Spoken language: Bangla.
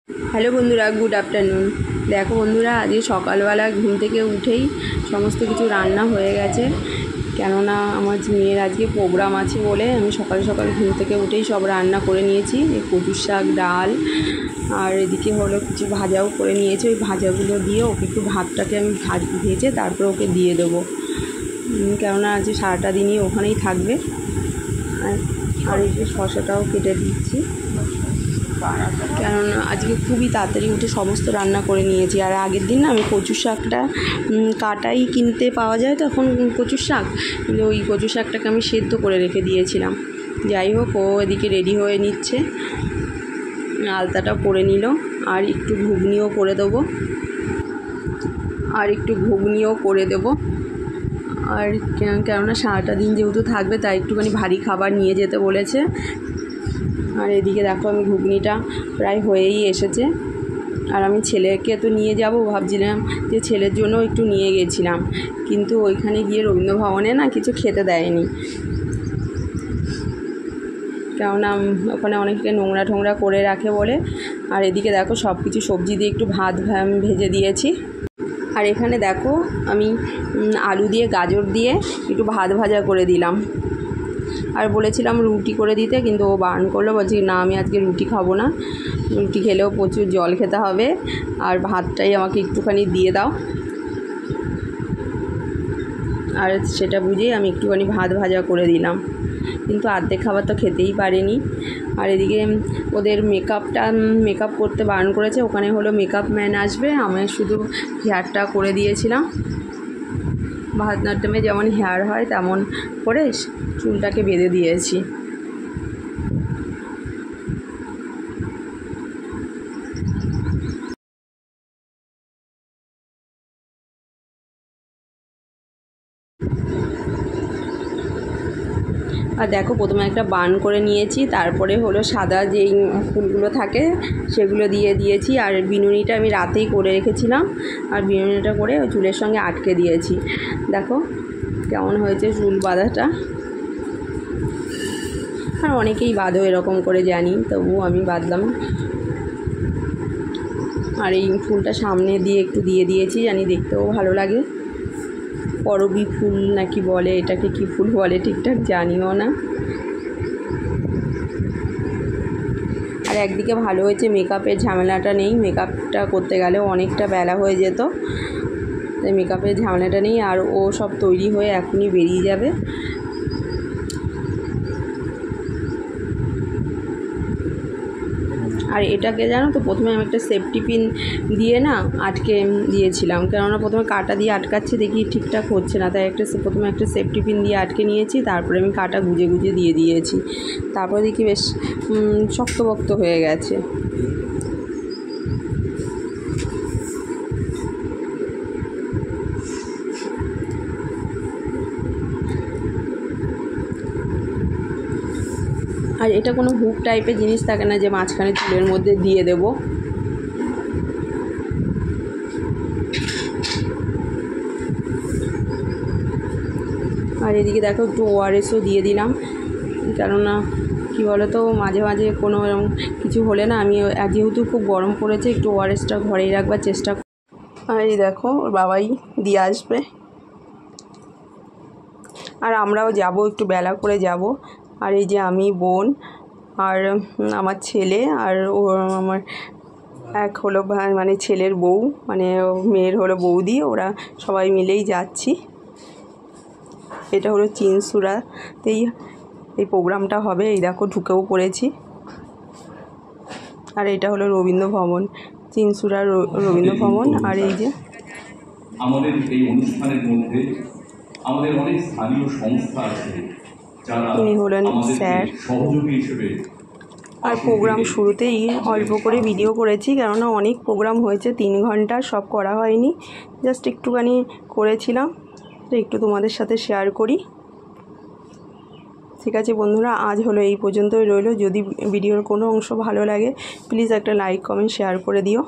হ্যালো বন্ধুরা, গুড আফটারনুন। দেখো বন্ধুরা, আজকে সকালবেলা ঘুম থেকে উঠেই সমস্ত কিছু রান্না হয়ে গেছে, কেননা আমার মেয়ের আজকে প্রোগ্রাম আছে বলে আমি সকাল সকাল ঘুম থেকে উঠেই সব রান্না করে নিয়েছি। এই কচুর শাক, ডাল, আর এদিকে হলো কিছু ভাজাও করে নিয়েছি। ওই ভাজাগুলো দিয়ে ওকে একটু ভাতটাকে আমি ভেজে তারপর ওকে দিয়ে দেবো, কেননা আজকে সারাটা দিনই ওখানেই থাকবে। আর এই যে শসাটাও কেটে দিচ্ছি, কারণ আজকে খুবই তাড়াতাড়ি উঠে সমস্ত রান্না করে নিয়েছি। আর আগের দিন না আমি কচুর শাকটা কাটাই কিনতে পাওয়া যায়, তখন কচুর শাক, কিন্তু ওই কচুর শাকটাকে আমি সেদ্ধ করে রেখে দিয়েছিলাম। যাই হোক, ও এদিকে রেডি হয়ে নিচ্ছে, আলতাটা পরে নিল। আর একটু ঘুগনিও করে দেবো, আর কেননা সারাটা দিন যেহেতু থাকবে তাই একটুখানি ভারী খাবার নিয়ে যেতে বলেছে। আর এদিকে দেখো, আমি ঘুগনিটা প্রায় হয়েই এসেছে। আর আমি ছেলেকে তো নিয়ে যাব ভাবছিলাম যে ছেলের জন্য একটু নিয়ে গেছিলাম, কিন্তু ওইখানে গিয়ে রবীন্দ্রভবনে না কিছু খেতে দেয়নি, কেননা ওখানে অনেকে নোংরা ঠোংরা করে রাখে বলে। আর এদিকে দেখো, সব কিছু সবজি দিয়ে একটু ভাত ভেজে দিয়েছি। আর এখানে দেখো, আমি আলু দিয়ে গাজর দিয়ে একটু ভাত ভাজা করে দিলাম। আর বলেছিলাম রুটি করে দিতে, কিন্তু ও বারণ করলো, বলছি না আমি আজকে রুটি খাবো না, রুটি খেলেও প্রচুর জল খেতে হবে, আর ভাতটাই আমাকে একটুখানি দিয়ে দাও। আর সেটা বুঝেই আমি একটুখানি ভাত ভাজা করে দিলাম, কিন্তু অর্ধেক খাবার তো খেতেই পারেনি। আর এদিকে ওদের মেকআপ করতে বারণ করেছে, ওখানে হলো মেকআপ ম্যান আসবে, আমি শুধু হেয়ারটা করে দিয়েছিলাম। ভারতনাট্যমে যেমন হেয়ার হয় তেমন করে চুলটাকে বেঁধে দিয়েছি। আর দেখো, প্রথমে একটা বান করে নিয়েছি, তারপরে হলো সাদা যেই ফুলগুলো থাকে সেগুলো দিয়ে দিয়েছি। আর বিনুনিটা আমি রাতেই করে রেখেছিলাম, আর বিনুনিটা করে ওই চুলের সঙ্গে আটকে দিয়েছি। দেখো কেমন হয়েছে চুল বাঁধাটা। আর অনেকেই বাঁধো এরকম করে, জানি, তবুও আমি বাঁধলাম। আর এই ফুলটা সামনে দিয়ে একটু দিয়ে দিয়েছি, জানি দেখতেও ভালো লাগে। করবী ফুল নাকি বলে, এটাকে কি ফুল বলে ঠিকঠাক জানিও না। আর একদিকে ভালো হয়েছে, মেকআপের ঝামেলাটা নেই, মেকআপটা করতে গেলেও অনেকটা বেলা হয়ে যেত, তাই মেকআপের ঝামেলাটা নেই। আর ও সব তৈরি হয়ে এখনই বেরিয়ে যাবে। আর এটাকে জানো তো, প্রথমে আমি একটা সেফটি পিন দিয়ে না আটকে দিয়েছিলাম, কেননা প্রথমে কাটা দিয়ে আটকাচ্ছি, দেখি ঠিকঠাক হচ্ছে না, তাই প্রথমে একটা সেফটি পিন দিয়ে আটকে নিয়েছি, তারপরে আমি কাটা গুজে দিয়ে দিয়েছি। তারপরে দেখি বেশ শক্তপোক্ত হয়ে গেছে। আর এটা কোনো হুক টাইপের জিনিস থাকে না যে মাঝখানে চুলের মধ্যে দিয়ে দেব। আর এদিকে দেখো, একটু ওআরএসও দিয়ে দিলাম, কেননা কী বলো তো, মাঝে মাঝে কোনো এরকম কিছু হলে না, আমি যেহেতু খুব গরম পড়েছে একটু ওআরএসটা ঘরেই রাখবার চেষ্টা করি। আর এই দেখো, ওর বাবাই দিয়ে আসবে, আর আমরাও যাব, একটু বেলা করে যাব। আর এই যে আমি, বোন, আর আমার ছেলে, আর আমার এক হলো মানে ছেলের বউ, মানে মেয়ের হলো বৌদি, ওরা সবাই মিলেই যাচ্ছি। এটা হলো চিনসুরাতেই এই প্রোগ্রামটা হবে। এই দেখো, ঢুকেও পড়েছি। আর এটা হলো রবীন্দ্রভবন, চিনসুরা রবীন্দ্রভবন। আর এই যে আমাদের এই অনুষ্ঠানের মধ্যে আমাদের অনেক স্থানীয় সংস্থা আছে যারা ইনি হলেন স্যার। সহযোগী হিসেবে। আর প্রোগ্রাম শুরুতেই অল্প করে ভিডিও করেছি, কেননা অনেক প্রোগ্রাম হয়েছে, 3 ঘন্টা, সব করা হয়নি, জাস্ট একটুখানি করেছিলাম, তো একটু তোমাদের সাথে শেয়ার করি। ঠিক আছে বন্ধুরা, আজ হলো এই পর্যন্তই রইল। যদি ভিডিওর কোনো অংশ ভালো লাগে প্লিজ একটা লাইক, কমেন্ট, শেয়ার করে দিও।